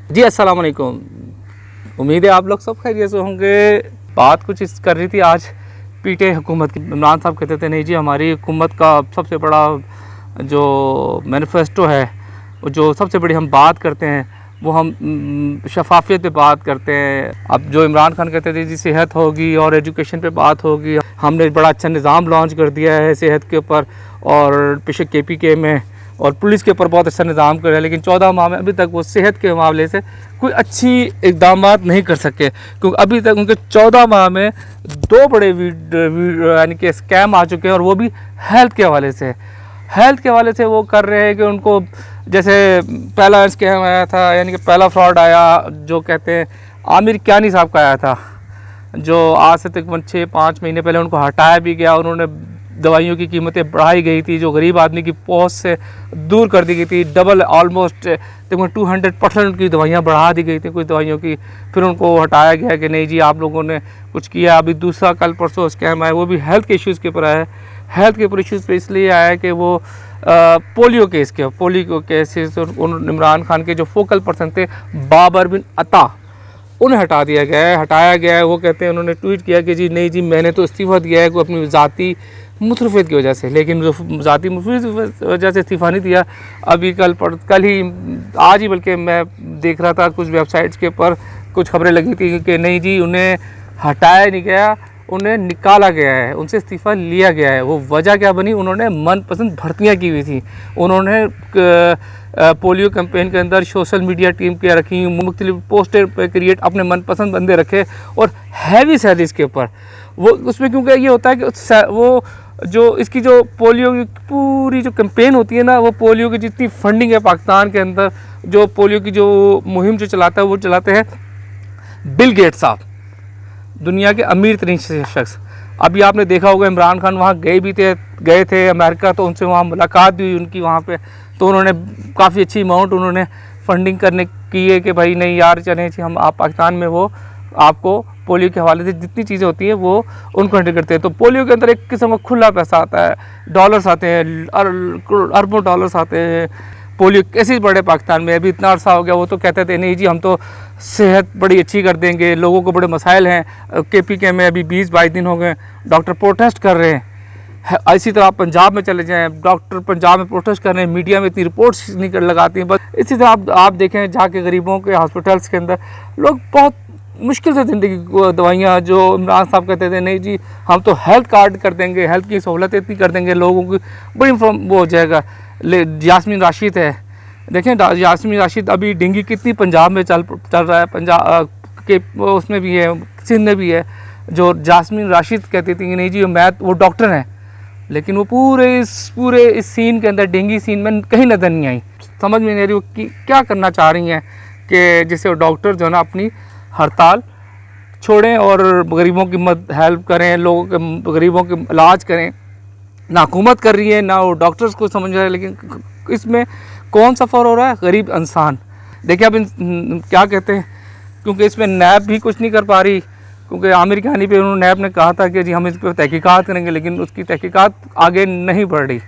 जी अस्सलाम वालेकुम। उम्मीद है आप लोग सब खैरियत से होंगे। बात कुछ इस कर रही थी आज पीटे हुकूमत की। इमरान साहब कहते थे नहीं जी हमारी हुकूमत का सबसे बड़ा जो मैनिफेस्टो है, जो सबसे बड़ी हम बात करते हैं वो हम शफाफियत पे बात करते हैं। अब जो इमरान खान कहते थे जी सेहत होगी और एजुकेशन पे बात होगी, हमने बड़ा अच्छा निज़ाम लॉन्च कर दिया है सेहत के ऊपर और पिछले KPK में, और पुलिस के ऊपर बहुत अच्छा निज़ाम कर रहा है। लेकिन 14 माह में अभी तक वो सेहत के मामले से कोई अच्छी इक़दामात नहीं कर सके, क्योंकि अभी तक उनके 14 माह में 2 बड़े यानी कि स्कैम आ चुके हैं, और वो भी हेल्थ के हवाले से। हेल्थ के हवाले से वो कर रहे हैं कि उनको, जैसे पहला स्कैम आया था, यानी कि पहला फ्रॉड आया जो कहते हैं आमिर कियानी साहब का आया था, जो आज से तकरीबन 6-5 महीने पहले उनको हटाया भी गया। उन्होंने दवाइयों की कीमतें बढ़ाई गई थी, जो गरीब आदमी की पहुंच से दूर कर दी गई थी। डबल ऑलमोस्ट तकरीबन 200% की दवाइयाँ बढ़ा दी गई थी कुछ दवाइयों की। फिर उनको हटाया गया कि नहीं जी आप लोगों ने कुछ किया। अभी दूसरा कल परसों स्कैम आया, वो भी हेल्थ के इश्यूज़ के ऊपर आया है। हेल्थ के ऊपर इश्यूज़ पे इसलिए आया है कि वो पोलियो केसेस इमरान खान के जो फोकल पर्सन थे बाबर बिन अता, उन्हें हटाया गया है। वो कहते हैं, उन्होंने ट्वीट किया कि जी नहीं जी मैंने तो इस्तीफ़ा दिया है कोई अपनी ज़ाती मुतरफ़ियत की वजह से, लेकिन जो ज़ाती मुतरफ़ियत वजह से इस्तीफ़ा नहीं दिया। अभी कल ही आज ही बल्कि मैं देख रहा था कुछ वेबसाइट्स के ऊपर कुछ खबरें लगी थी कि नहीं जी उन्हें हटाया नहीं गया, उन्हें निकाला गया है, उनसे इस्तीफ़ा लिया गया है। वो वजह क्या बनी, उन्होंने मनपसंद भर्तियाँ की हुई थी। उन्होंने पोलियो कैंपेन के अंदर सोशल मीडिया टीम के रखी, मुख्तलिफ पोस्टर पे क्रिएट अपने मनपसंद बंदे रखे, और हैवी सैलरीज़ के ऊपर वो उसमें, क्योंकि ये होता है कि वो जो इसकी जो पोलियो की पूरी जो कैंपेन होती है ना, वो पोलियो की जितनी फंडिंग है पाकिस्तान के अंदर, जो पोलियो की जो मुहिम जो चलाता है वो चलाते हैं बिल गेट्स साहब, दुनिया के अमीर तरीन शख्स। अभी आपने देखा होगा इमरान खान वहाँ गए थे अमेरिका, तो उनसे वहाँ मुलाकात भी हुई उनकी वहाँ पे, तो उन्होंने काफ़ी अच्छी अमाउंट उन्होंने फंडिंग करने की है कि भाई नहीं यार चलें जी हम आप पाकिस्तान में वो आपको पोलियो के हवाले से जितनी चीज़ें होती हैं वो उनको हैंडल करते हैं। तो पोलियो के अंदर एक किस्म का खुला पैसा आता है, डॉलर्स आते हैं, अरबों डॉलर्स आते हैं। पोलियो कैसे बढ़े पाकिस्तान में, अभी इतना अर्सा हो गया। वो तो कहते थे नहीं जी हम तो सेहत बड़ी अच्छी कर देंगे, लोगों को बड़े मसाइल हैं। KPK में अभी 20-22 दिन हो गए डॉक्टर प्रोटेस्ट कर रहे हैं। इसी तरह आप पंजाब में चले जाएं, डॉक्टर पंजाब में प्रोटेस्ट कर रहे हैं, मीडिया में इतनी रिपोर्ट्स नहीं लगाती हैं। बस इसी तरह आप देखें जाके गरीबों के हॉस्पिटल्स के अंदर लोग बहुत मुश्किल से ज़िंदगी को दवाइयाँ, जो इमरान साहब कहते थे नहीं जी हम तो हेल्थ कार्ड कर देंगे, हेल्थ की सहूलतें इतनी कर देंगे, लोगों की बड़ी वो हो जाएगा। यास्मीन राशिद है, देखें यास्मीन राशिद अभी डेंगू कितनी पंजाब में चल रहा है, पंजाब के उसमें भी है, सिंध में भी है। जो यास्मीन राशिद कहती थी कि नहीं जी वो डॉक्टर हैं, लेकिन वो पूरे इस सीन के अंदर डेंगू सीन में कहीं नज़र नहीं आई। समझ में नहीं आ रही वो कि क्या करना चाह रही हैं कि जिससे वो डॉक्टर जो है ना अपनी हड़ताल छोड़ें और गरीबों की हेल्प करें, लोगों के गरीबों के इलाज करें। ना हुकूमत कर रही है ना वो डॉक्टर्स को समझ रहा है, लेकिन इसमें कौन सफ़र हो रहा है, गरीब इंसान। देखिए अब क्या कहते हैं, क्योंकि इसमें नैब भी कुछ नहीं कर पा रही, क्योंकि आमिर कियानी पे उन्होंने नैब ने कहा था कि जी हम इस पर तहकीकात करेंगे, लेकिन उसकी तहकीकात आगे नहीं बढ़ रही।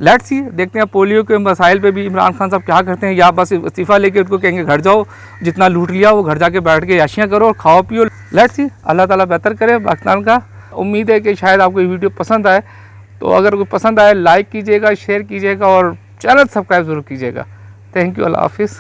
लेट्स सी, देखते हैं पोलियो के मसाइल पे भी इमरान खान साहब क्या करते हैं, या बस इस्तीफ़ा लेके उनको कहेंगे घर जाओ, जितना लूट लिया वो घर जाके बैठ के याशियाँ करो और खाओ पियो। लेट्स सी, अल्लाह ताला बेहतर करे पाकिस्तान का। उम्मीद है कि शायद आपको ये वीडियो पसंद आए, तो अगर कोई पसंद आए लाइक कीजिएगा, शेयर कीजिएगा और चैनल सब्सक्राइब ज़रूर कीजिएगा। थैंक यू, अल्लाह हाफिज़।